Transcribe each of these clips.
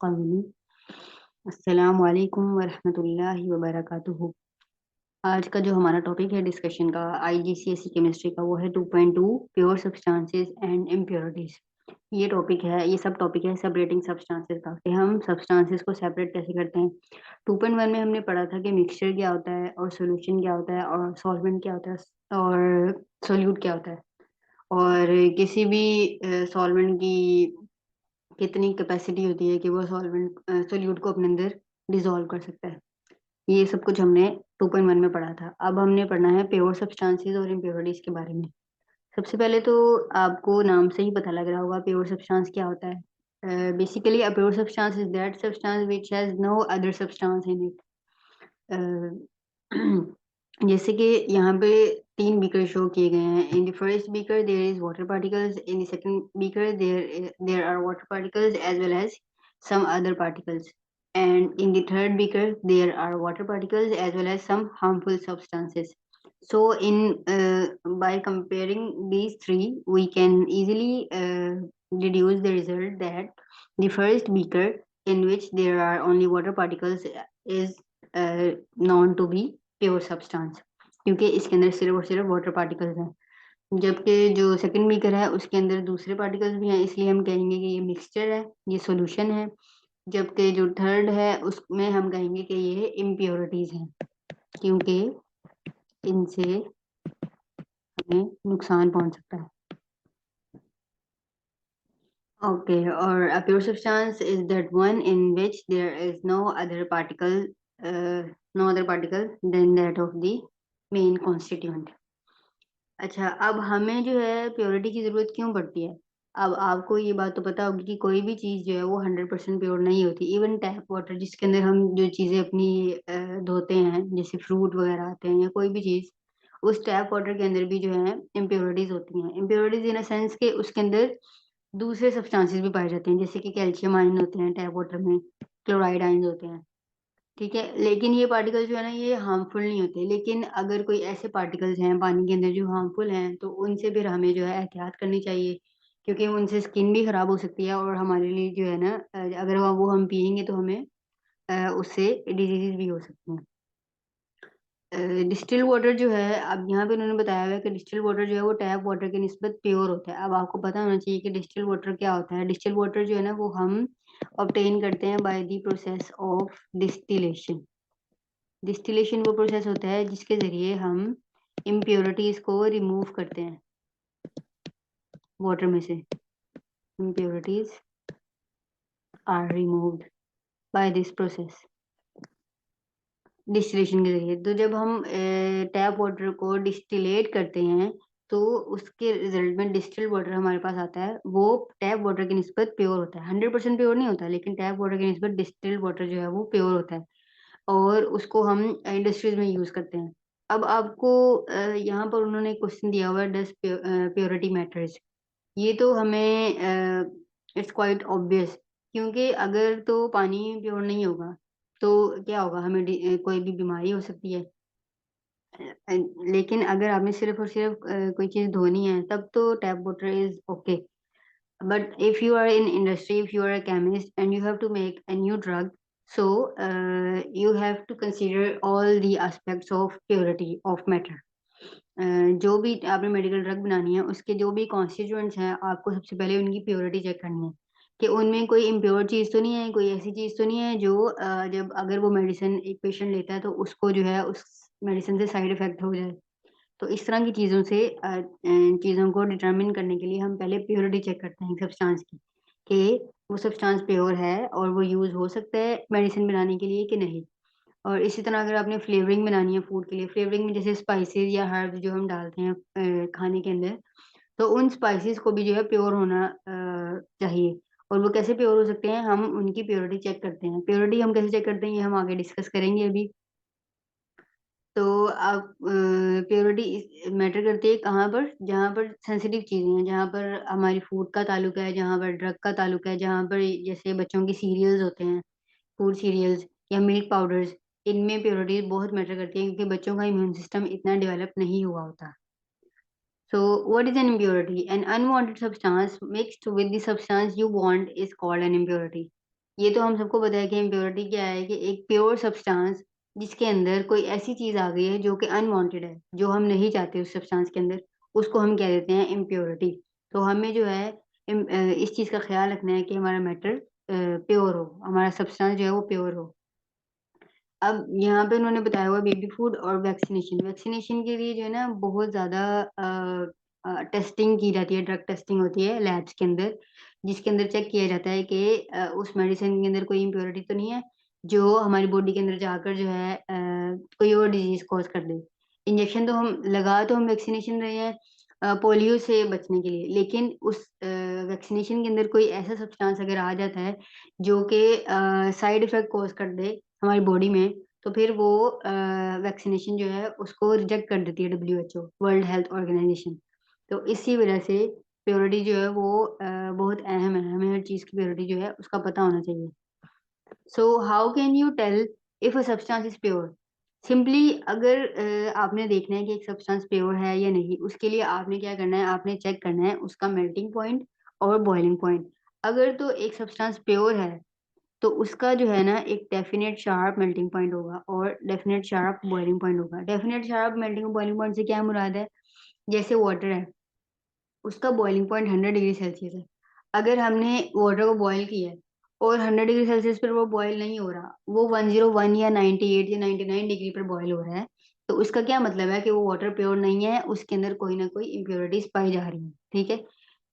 क़ौली। अस्सलामु अलैकुम वरहमतुल्लाहि वबरकातुहू। आज का जो हमारा टॉपिक है डिस्कशन का आईजीसीएसई केमिस्ट्री का वो है 2.2 प्योर सब्सटेंसेस एंड इम्प्योरिटीज। ये टॉपिक है, ये सब टॉपिक है सेपरेटिंग सब्सटेंसेस का, कि हम सब्सटेंसेस को सेपरेट कैसे करते हैं। 2.1 में हमने पढ़ा था कि मिक्सचर क्या होता है और सॉल्यूशन क्या होता है और सॉल्वेंट क्या होता है और सोल्यूट क्या होता है, और किसी भी सॉल्वेंट की कितनी कैपेसिटी होती है कि वो सॉल्वेंट सोल्यूट को अपने अंदर डिसॉल्व कर सकता है। ये सब कुछ हमने 2.1 में पढ़ा था। अब हमने पढ़ना है प्योर सब्सटेंसेस और इम्प्योरिटीज के बारे में। सबसे पहले तो आपको नाम से ही पता लग रहा होगा प्योर सब्सटेंस क्या होता है। Basically a pure substance is that substance which has no other substance in it. जैसे कि यहाँ पे तीन बीकर शो किए गए हैं। In the first beaker there is water particles, in the second beaker there are water particles as well as some other particles, and in the third beaker there are water particles as well as some harmful substances. So in by comparing these three we can easily deduce the result that the first beaker in which there are only water particles is known to be pure substance, क्योंकि इसके अंदर सिर्फ और सिर्फ water particles हैं। जबकि जो second beaker है उसके अंदर दूसरे पार्टिकल्स भी हैं, इसलिए हम कहेंगे कि ये मिक्सचर है, ये सॉल्यूशन है। जबकि जो थर्ड है उसमें हम कहेंगे कि ये इम्प्योरिटीज हैं, क्योंकि इनसे हमें नुकसान पहुंच सकता है। ओके, और a pure substance is that one in which there is no other particle than that of the main constituent. अच्छा, अब हमें जो है प्योरिटी की जरूरत क्यों पड़ती है। अब आपको ये बात तो पता होगी कि कोई भी चीज जो है वो 100% प्योर नहीं होती। इवन टैप वाटर जिसके अंदर हम जो चीजें अपनी धोते हैं, जैसे फ्रूट वगैरह आते हैं या कोई भी चीज, उस टैप वाटर के अंदर भी जो है इम्प्योरिटीज होती हैं। इम्प्योरिटीज इन अ सेंस के उसके अंदर दूसरे सब्सटेंसेस भी पाए जाते हैं, जैसे कि कैल्शियम आयन होते हैं टैप वाटर में, क्लोराइड आयन होते हैं। ठीक है, लेकिन ये पार्टिकल्स जो है ना ये हार्मफुल नहीं होते। लेकिन अगर कोई ऐसे पार्टिकल्स हैं पानी के अंदर जो हार्मफुल हैं तो उनसे फिर हमें जो है एहतियात करनी चाहिए, क्योंकि उनसे स्किन भी खराब हो सकती है और हमारे लिए जो है ना अगर वो हम पियेंगे तो हमें उससे डिजीज भी हो सकती हैं। डिस्टिल वाटर जो है, अब यहाँ पे उन्होंने बताया हुआ है कि डिस्टिल वाटर जो है वो टैप वाटर की निस्बत प्योर होता है। अब आपको पता होना चाहिए कि डिस्टिल वाटर क्या होता है। डिस्टिल वाटर जो है ना वो हम ऑब्टेन करते हैं by the process of distillation. Distillation वो प्रोसेस होता है जिसके जरिए हम इम्प्योरिटीज को रिमूव करते हैं वाटर में से। Impurities are removed by this process, distillation के जरिए। तो जब हम टैप वाटर को डिस्टिलेट करते हैं तो उसके रिजल्ट में डिस्टिल वाटर हमारे पास आता है। वो टैप वाटर की निस्बत प्योर होता है, 100% प्योर नहीं होता, लेकिन टैप वाटर की निस्बत डिस्टिल वाटर जो है वो प्योर होता है और उसको हम इंडस्ट्रीज में यूज करते हैं। अब आपको यहाँ पर उन्होंने क्वेश्चन दिया हुआ है, डज प्योरिटी मैटर्स। ये तो हमें इट्स क्वाइट ऑब्वियस, क्योंकि अगर तो पानी प्योर नहीं होगा तो क्या होगा, हमें कोई भी बीमारी हो सकती है। लेकिन अगर आपने सिर्फ और सिर्फ कोई चीज धोनी है तब तो tap water is okay. But if you are in industry, if you are a chemist and you have to make a new drug, so you have to consider all the aspects of purity of matter. जो भी आपने medical drug बनानी है उसके जो भी constituents हैं आपको सबसे पहले उनकी प्योरिटी चेक करनी है कि उनमें कोई इम्प्योर चीज़ तो नहीं है, कोई ऐसी चीज़ तो नहीं है जो जब अगर वो मेडिसिन एक पेशेंट लेता है तो उसको जो है उस मेडिसिन से साइड इफेक्ट हो जाए। तो इस तरह की चीज़ों से चीज़ों को डिटरमिन करने के लिए हम पहले प्योरिटी चेक करते हैं सब्सटेंस की, कि वो सब्सटेंस प्योर है और वो यूज़ हो सकता है मेडिसिन बनाने के लिए कि नहीं। और इसी तरह अगर आपने फ्लेवरिंग बनानी है फूड के लिए, फ्लेवरिंग में जैसे स्पाइसेस या हर्ब्स जो हम डालते हैं खाने के अंदर, तो उन स्पाइसेस को भी जो है प्योर होना चाहिए। और वो कैसे प्योर हो सकते हैं, हम उनकी प्योरिटी चेक करते हैं। प्योरिटी हम कैसे चेक करते हैं ये हम आगे डिस्कस करेंगे अभी। तो आप प्योरिटी मैटर करती है कहाँ पर, जहाँ पर सेंसिटिव चीज़ें हैं, जहाँ पर हमारी फूड का ताल्लुक है, जहाँ पर ड्रग का ताल्लुक है, जहाँ पर जैसे बच्चों की सीरियल्स होते हैं, फूड सीरियल्स या मिल्क पाउडर्स, इनमें प्योरिटी बहुत मैटर करती है क्योंकि बच्चों का इम्यून सिस्टम इतना डेवलप नहीं हुआ होता। So, what is an impurity? An unwanted substance mixed with the substance you want is called an impurity. ये तो हम सबको पता है कि impurity क्या है, कि एक प्योर सब्सटेंस जिसके अंदर कोई ऐसी चीज आ गई है जो कि अनवांटेड है, जो हम नहीं चाहते उस सब्सटेंस के अंदर, उसको हम कह देते हैं impurity। तो हमें जो है इस चीज का ख्याल रखना है कि हमारा मैटर प्योर हो, हमारा सब्सटेंस जो है वो प्योर हो। अब यहाँ पे उन्होंने बताया हुआ बेबी फूड और वैक्सीनेशन। वैक्सीनेशन के लिए जो है ना बहुत ज्यादा टेस्टिंग की जाती है, ड्रग टेस्टिंग होती है लैब्स के अंदर, जिसके अंदर चेक किया जाता है कि उस मेडिसिन के अंदर कोई इम्प्योरिटी तो नहीं है जो हमारी बॉडी के अंदर जाकर जो है कोई और डिजीज कॉज कर दे। इंजेक्शन तो हम लगा, तो हम वैक्सीनेशन रहे हैं पोलियो से बचने के लिए, लेकिन उस वैक्सीनेशन के अंदर कोई ऐसा सब्सटेंस अगर आ जाता है जो कि साइड इफेक्ट कॉज कर दे हमारी बॉडी में, तो फिर वो वैक्सीनेशन जो है उसको रिजेक्ट कर देती है WHO, वर्ल्ड हेल्थ ऑर्गेनाइजेशन। तो इसी वजह से प्योरिटी जो है वो बहुत अहम है, हमें हर चीज़ की प्योरिटी जो है उसका पता होना चाहिए। So how can you tell if a substance is pure? Simply अगर आपने देखना है कि एक सब्सटेंस प्योर है या नहीं, उसके लिए आपने क्या करना है, आपने चेक करना है उसका मेल्टिंग पॉइंट और बॉइलिंग पॉइंट। अगर तो एक सब्सटेंस प्योर है तो उसका जो है ना एक डेफिनेट शार्प मेल्टिंग पॉइंट होगा और डेफिनेट शार्प बॉइलिंग पॉइंट होगा। डेफिनेट शार्प मेल्टिंग और बॉइलिंग पॉइंट से क्या मुराद है? जैसे वाटर है, उसका बॉइलिंग पॉइंट 100 डिग्री सेल्सियस है। अगर हमने वाटर को बॉईल किया है और 100 डिग्री सेल्सियस पर वो बॉईल नहीं हो रहा, वो 101 या 98 या 99 डिग्री पर बॉईल हो रहा है, तो उसका क्या मतलब है कि वो वाटर प्योर नहीं है, उसके अंदर कोई ना कोई इम्प्योरिटीज पाई जा रही है। ठीक है।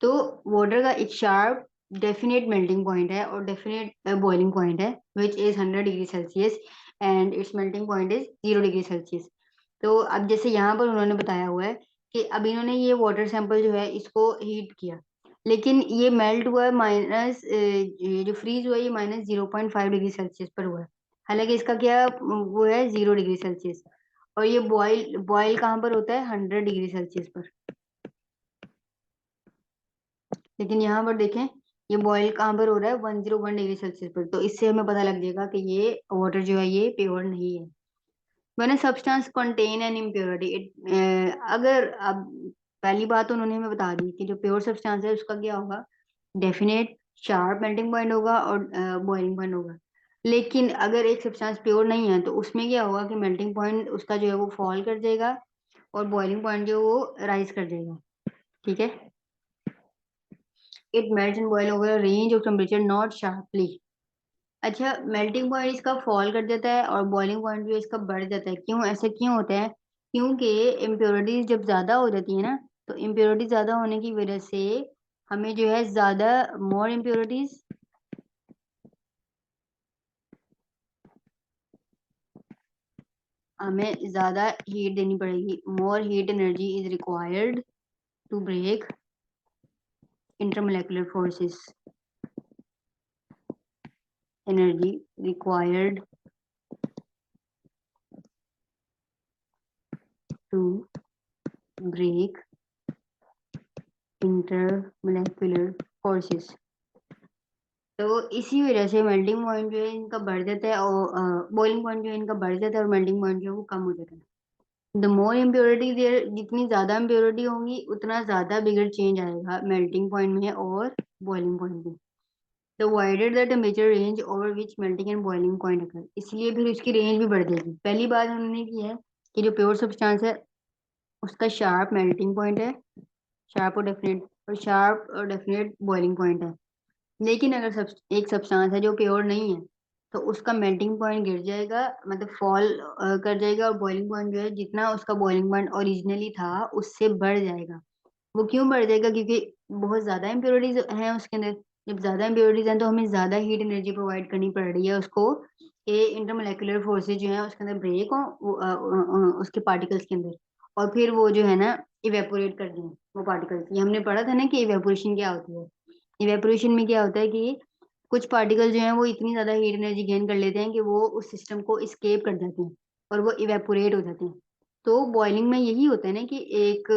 तो वाटर का एक शार्प डेफिनेट मेल्टिंग पॉइंट है और डेफिनेट बॉइलिंग पॉइंट है which is 100 degree Celsius, and it's melting point is 0 degree Celsius. तो अब जैसे यहाँ पर उन्होंने बताया हुआ है कि अब इन्होंने ये वाटर सैंपल जो है इसको हीट किया, लेकिन ये मेल्ट हुआ है माइनस, ये जो फ्रीज हुआ है ये -0.5 डिग्री सेल्सियस पर हुआ है। हालांकि इसका क्या वो है 0 डिग्री सेल्सियस, और ये बॉयल बॉयल कहाँ पर होता है 100 डिग्री सेल्सियस पर। लेकिन यहाँ पर देखें ये बॉयल कहाँ पर हो रहा है 101 डिग्री सेल्सियस पर, तो इससे हमें पता लग जाएगा कि ये वाटर जो है ये प्योर नहीं है। When a substance contain an impurity, अगर अब पहली बात तो उन्होंने हमें बता दी कि जो प्योर सब्सटेंस है उसका क्या होगा, डेफिनेट शार्प मेल्टिंग पॉइंट होगा और बॉइलिंग पॉइंट होगा। लेकिन अगर एक सब्सटेंस प्योर नहीं है तो उसमें क्या होगा कि मेल्टिंग पॉइंट उसका जो है वो फॉल कर जाएगा और बॉइलिंग पॉइंट जो है वो राइज कर जाएगा। ठीक है। It melt and boil over range of temperature not sharply. अच्छा, मेल्टिंग पॉइंट इसका फॉल कर जाता है और बॉइलिंग पॉइंट भी इसका बढ़ जाता है, क्यों ऐसा क्यों होता है? क्योंकि इम्प्योरिटीज जब ज्यादा हो जाती है ना, तो इम्प्योरिटी ज्यादा होने की वजह से हमें जो है ज्यादा मोर इम्प्योरिटीज हमें ज्यादा हीट देनी पड़ेगी। More heat energy is required to break intermolecular forces. Energy required to break intermolecular forces. तो इसी वजह से मेल्टिंग पॉइंट जो है इनका बढ़ जाता है और बॉइलिंग पॉइंट जो है इनका बढ़ जाता है और मेल्टिंग पॉइंट जो है वो कम हो जाता है। द मोर इम्प्योरिटी देयर, जितनी ज्यादा इम्प्योरिटी होंगी उतना ज्यादा बिगड़ चेंज आएगा मेल्टिंग पॉइंट में और बॉइलिंग पॉइंट में। The wider the temperature range over which melting and boiling point occur, इसलिए फिर उसकी रेंज भी बढ़ जाएगी। पहली बात उन्होंने की है कि जो प्योर सब्सटेंस है उसका शार्प मेल्टिंग पॉइंट है, शार्प और डेफिनेट बॉइलिंग पॉइंट है। लेकिन अगर एक सब्सटेंस है जो प्योर नहीं है तो उसका मेल्टिंग पॉइंट गिर जाएगा, मतलब फॉल कर जाएगा, और बॉइलिंग पॉइंट जो है जितना उसका बॉइलिंग पॉइंट ओरिजिनली था उससे बढ़ जाएगा। वो क्यों बढ़ जाएगा? क्योंकि बहुत ज्यादा इम्प्योरिटीज हैं उसके अंदर। जब ज्यादा इम्प्योरिटीज हैं तो हमें ज्यादा हीट एनर्जी प्रोवाइड करनी पड़ रही है उसको, कि इंटरमोलेकुलर फोर्सेज जो है उसके अंदर ब्रेक हो उसके पार्टिकल्स के अंदर, और फिर वो जो है ना इवेपोरेट कर दें वो पार्टिकल्स। ये हमने पढ़ा था ना कि इवेपोरेशन क्या होती है। इवेपोरेशन में क्या होता है कि कुछ पार्टिकल जो हैं वो इतनी ज्यादा हीट एनर्जी गेन कर लेते हैं कि वो उस सिस्टम को स्केप कर जाते हैं और वो इवेपोरेट हो जाते हैं। तो बॉइलिंग में यही होता है ना कि एक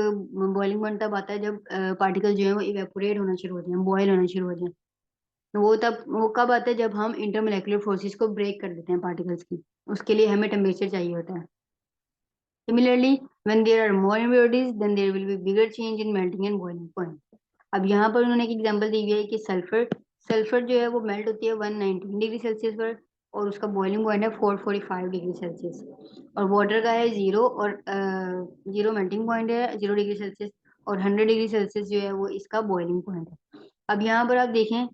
बॉइलिंग पॉइंट तब आता है जब पार्टिकल जो है वो इवेपोरेट होना शुरू होते हैं, बॉयल होना शुरू हो जाए। वो कब आता है, जब हम इंटरमोलेकुलर फोर्सेस को ब्रेक कर देते हैं पार्टिकल्स की, उसके लिए हमें टेम्परेचर चाहिए होता है। Similarly, when there are more impurities, then there will be bigger change in melting and boiling point. अब यहाँ पर उन्होंने एक एग्जांपल दी हुई है कि सल्फर सल्फर जो है वो मेल्ट होती है 119 डिग्री सेल्सियस पर, और उसका बॉइलिंग पॉइंट है 445 डिग्री सेल्सियस। और वाटर का है जीरो, और जीरो मेल्टिंग पॉइंट है 0 डिग्री सेल्सियस, और 100 डिग्री सेल्सियस जो है वो इसका बॉइलिंग पॉइंट है। अब यहाँ पर आप देखें,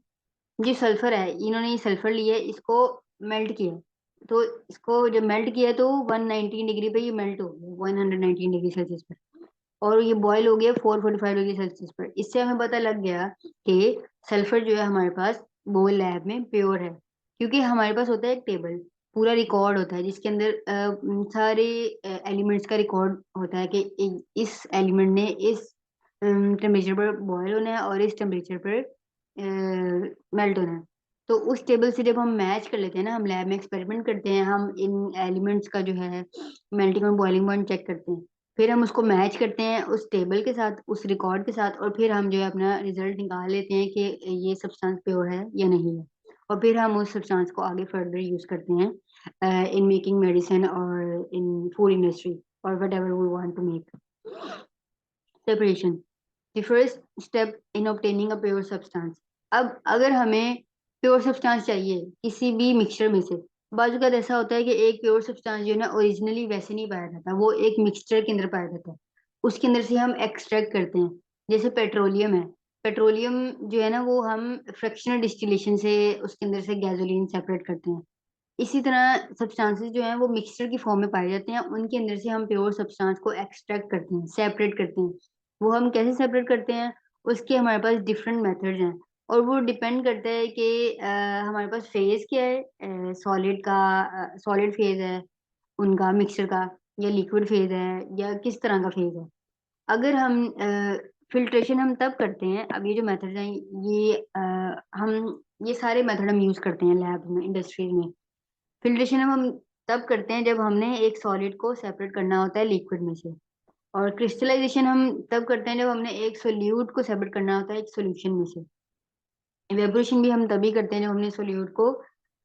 जो सल्फर है, इन्होंने ये सल्फर लिया है, इसको मेल्ट किया, तो इसको जब मेल्ट किया तो 119 डिग्री पे ये मेल्ट हो गया, 119 डिग्री सेल्सियस पर, और ये बॉयल हो गया 445 डिग्री सेल्सियस पर। इससे हमें पता लग गया कि सल्फर जो है हमारे पास वो लैब में प्योर है, क्योंकि हमारे पास होता है एक टेबल, पूरा रिकॉर्ड होता है जिसके अंदर सारे एलिमेंट्स का रिकॉर्ड होता है कि इस एलिमेंट ने इस टेम्परेचर पर बॉयल होना है और इस टेम्परेचर पर मेल्ट होना है। तो उस टेबल से जब हम मैच कर लेते हैं ना, हम लैब में एक्सपेरिमेंट करते हैं, हम इन एलिमेंट्स का जो है मेल्टिंग और बॉइलिंग पॉइंट चेक करते हैं, फिर हम उसको मैच करते हैं उस टेबल के साथ, उस रिकॉर्ड के साथ, और फिर हम जो है अपना रिजल्ट निकाल लेते हैं कि ये सब्सटेंस प्योर है या नहीं है। और फिर हम उस सब्सटेंस को आगे फर्दर यूज करते हैं इन मेकिंग मेडिसिन और इन फूड इंडस्ट्री और whatever we want to make. Separation, the first step in obtaining a pure substance. अब अगर हमें प्योर सब्सटेंस चाहिए किसी भी मिक्सचर में से, बाजू का ऐसा होता है कि एक प्योर सब्सटेंस जो है ना ओरिजिनली वैसे नहीं पाया जाता, वो एक मिक्सचर के अंदर पाया जाता है, उसके अंदर से हम एक्सट्रैक्ट करते हैं। जैसे पेट्रोलियम है, पेट्रोलियम जो है ना वो हम फ्रैक्शनल डिस्टिलेशन से उसके अंदर से गैसोलीन सेपरेट करते हैं। इसी तरह सब्सटेंसेस जो हैं वो मिक्सचर की फॉर्म में पाए जाते हैं, उनके अंदर से हम प्योर सब्सटेंस को एक्सट्रैक्ट करते हैं, सेपरेट करते हैं। वो हम कैसे सेपरेट करते हैं, उसके हमारे पास डिफरेंट मेथड्स हैं, और वो डिपेंड करता है कि हमारे पास फेज क्या है, सॉलिड का सॉलिड फेज है उनका मिक्सचर का, या लिक्विड फेज है, या किस तरह का फेज है। अगर हम फिल्ट्रेशन हम तब करते हैं, अब ये जो मेथड हैं ये हम ये सारे मेथड हम यूज करते हैं लैब में, इंडस्ट्रीज में। फिल्ट्रेशन हम तब करते हैं जब हमने एक सॉलिड को सेपरेट करना होता है लिक्विड में से, और क्रिस्टलाइजेशन हम तब करते हैं जब हमने एक सोल्यूट को सेपरेट करना होता है एक सोल्यूशन में से। इवेपोरेशन भी हम तभी करते हैं जब हमने सोल्यूट को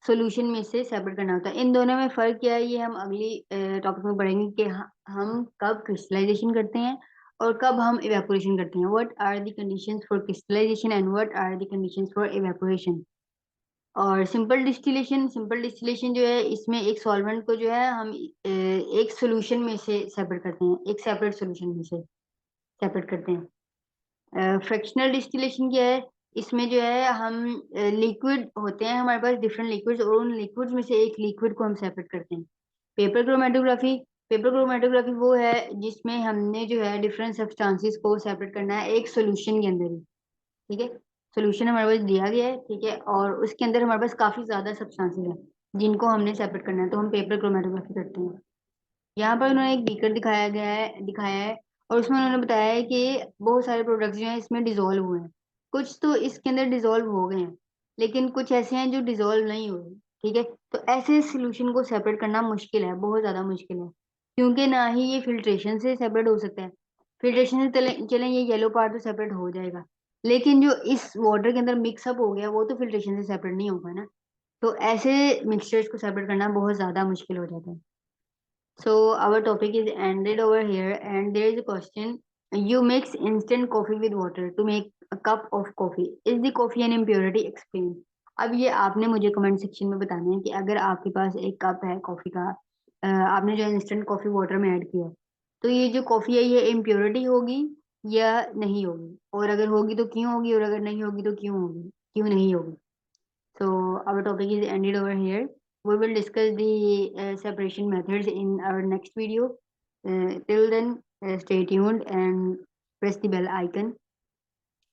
सोल्यूशन में से सेपरेट करना होता है। इन दोनों में फर्क क्या है, ये हम अगली टॉपिक में पढ़ेंगे कि हम कब क्रिस्टलाइजेशन करते हैं और कब हम इवेपोरेशन करते हैं। What are the conditions for crystallization and what are the conditions for evaporation. और सिंपल डिस्टिलेशन जो है, इसमें एक सॉल्वेंट को जो है हम एक सॉल्यूशन में से सेपरेट करते हैं, एक सेपरेट सॉल्यूशन में से सेपरेट करते हैं। फ्रैक्शनल डिस्टिलेशन क्या है, इसमें जो है हम लिक्विड होते हैं हमारे पास डिफरेंट लिक्विड्स, और उन लिक्विड्स में से एक लिक्विड को हम सेपरेट करते हैं। पेपर क्रोमेटोग्राफी, पेपर क्रोमेटोग्राफी वो है जिसमें हमने जो है डिफरेंट सब्सटेंसेस को सेपरेट करना है एक सॉल्यूशन के अंदर ही। ठीक है, सोल्यूशन हमारे पास दिया गया है, ठीक है, और उसके अंदर हमारे पास काफी ज्यादा सब्सटेंसेस हैं जिनको हमने सेपरेट करना है, तो हम पेपर क्रोमेटोग्राफी करते हैं। यहाँ पर उन्होंने एक बीकर दिखाया है, और उसमें उन्होंने बताया है कि बहुत सारे प्रोडक्ट्स जो हैं इसमें डिजोल्व हुए हैं। कुछ तो इसके अंदर डिजोल्व हो गए हैं, लेकिन कुछ ऐसे हैं जो डिजोल्व नहीं हुए। ठीक है, तो ऐसे सोल्यूशन को सेपरेट करना मुश्किल है, बहुत ज्यादा मुश्किल है, क्योंकि ना ही ये फिल्ट्रेशन से सेपरेट हो सकता है। फिल्ट्रेशन से चले ये येलो पार्ट तो सेपरेट हो जाएगा, लेकिन जो इस वाटर के अंदर मिक्सअप हो गया वो तो फिल्ट्रेशन से सेपरेट नहीं होगा ना। तो ऐसे मिक्सचर्स को सेपरेट करना बहुत ज्यादा मुश्किल हो जाता है। So our topic is ended over here, and there is a question. You mix instant coffee with water to make a cup of coffee. Is the coffee an impurity? Explain. अब ये आपने मुझे कमेंट सेक्शन में बताना है कि अगर आपके पास एक कप है कॉफी का, आपने जो इंस्टेंट कॉफी वाटर में ऐड किया है, तो ये जो कॉफी है ये इम्प्योरिटी होगी या नहीं होगी, और अगर होगी तो क्यों होगी, और अगर नहीं होगी तो क्यों होगी, क्यों नहीं होगी। So our topic is ended over here. We will discuss the separation methods in our next video. Till then, stay tuned and press the bell icon.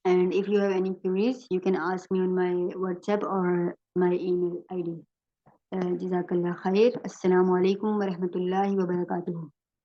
And if you have any queries, you can ask me on my WhatsApp or my email ID. Jazakallah khair. Assalamu alaikum wa rahmatullahi wa barakatuh.